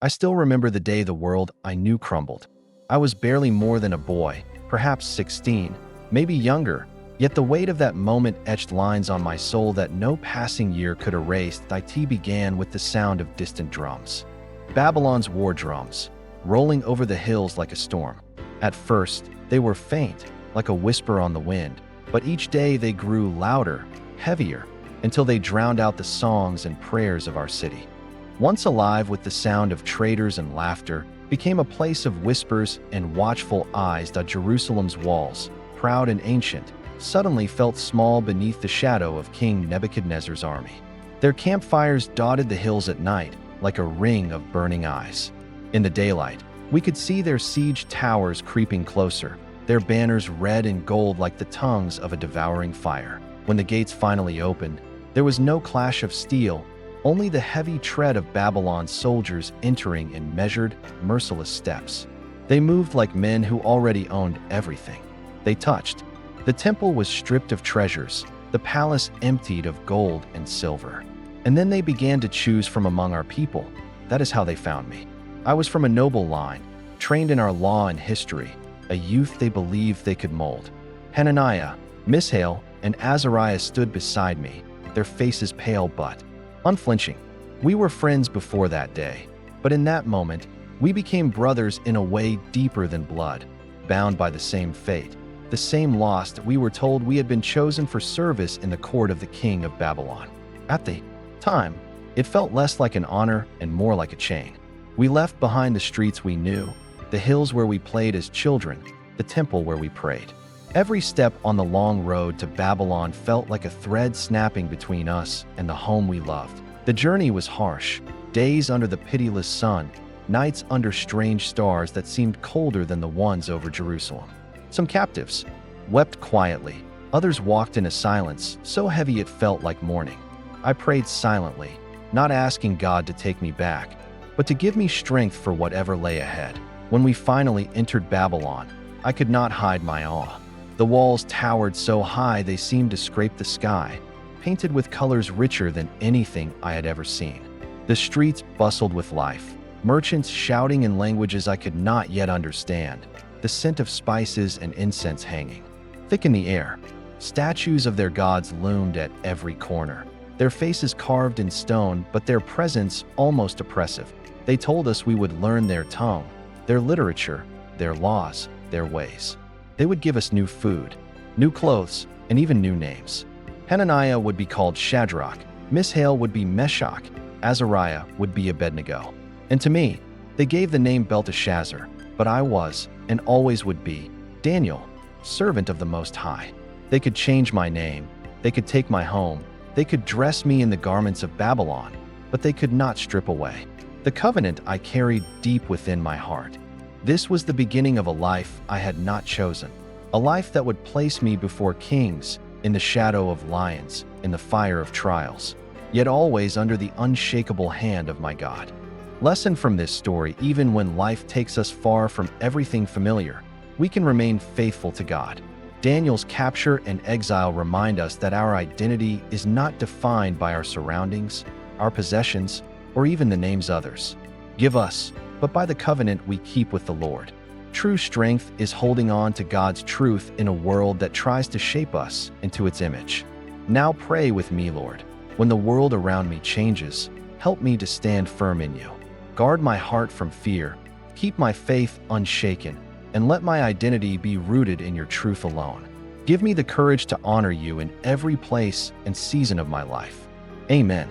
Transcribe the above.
I still remember the day the world I knew crumbled. I was barely more than a boy, perhaps 16, maybe younger, yet the weight of that moment etched lines on my soul that no passing year could erase. It began with the sound of distant drums. Babylon's war drums, rolling over the hills like a storm. At first, they were faint, like a whisper on the wind, but each day they grew louder, heavier, until they drowned out the songs and prayers of our city. Once alive with the sound of traders and laughter, became a place of whispers and watchful eyes. Jerusalem's walls, proud and ancient, suddenly felt small beneath the shadow of King Nebuchadnezzar's army. Their campfires dotted the hills at night, like a ring of burning eyes. In the daylight, we could see their siege towers creeping closer, their banners red and gold like the tongues of a devouring fire. When the gates finally opened, there was no clash of steel, only the heavy tread of Babylon's soldiers entering in measured, merciless steps. They moved like men who already owned everything they touched. The temple was stripped of treasures, the palace emptied of gold and silver. And then they began to choose from among our people. That is how they found me. I was from a noble line, trained in our law and history, a youth they believed they could mold. Hananiah, Mishael, and Azariah stood beside me, their faces pale but unflinching. We were friends before that day, but in that moment, we became brothers in a way deeper than blood, bound by the same fate, the same loss. We were told we had been chosen for service in the court of the king of Babylon. At the time, it felt less like an honor and more like a chain. We left behind the streets we knew, the hills where we played as children, the temple where we prayed. Every step on the long road to Babylon felt like a thread snapping between us and the home we loved. The journey was harsh, days under the pitiless sun, nights under strange stars that seemed colder than the ones over Jerusalem. Some captives wept quietly, others walked in a silence so heavy it felt like mourning. I prayed silently, not asking God to take me back, but to give me strength for whatever lay ahead. When we finally entered Babylon, I could not hide my awe. The walls towered so high they seemed to scrape the sky, painted with colors richer than anything I had ever seen. The streets bustled with life, merchants shouting in languages I could not yet understand, the scent of spices and incense hanging thick in the air. Statues of their gods loomed at every corner, their faces carved in stone, but their presence almost oppressive. They told us we would learn their tongue, their literature, their laws, their ways. They would give us new food, new clothes, and even new names. Hananiah would be called Shadrach, Mishael would be Meshach, Azariah would be Abednego. And to me, they gave the name Belteshazzar, but I was, and always would be, Daniel, servant of the Most High. They could change my name, they could take my home, they could dress me in the garments of Babylon, but they could not strip away the covenant I carried deep within my heart. This was the beginning of a life I had not chosen, a life that would place me before kings, in the shadow of lions, in the fire of trials, yet always under the unshakable hand of my God. Lesson from this story: even when life takes us far from everything familiar, we can remain faithful to God. Daniel's capture and exile remind us that our identity is not defined by our surroundings, our possessions, or even the names others give us, but by the covenant we keep with the Lord. True strength is holding on to God's truth in a world that tries to shape us into its image. Now pray with me, Lord. When the world around me changes, help me to stand firm in you. Guard my heart from fear, keep my faith unshaken, and let my identity be rooted in your truth alone. Give me the courage to honor you in every place and season of my life. Amen.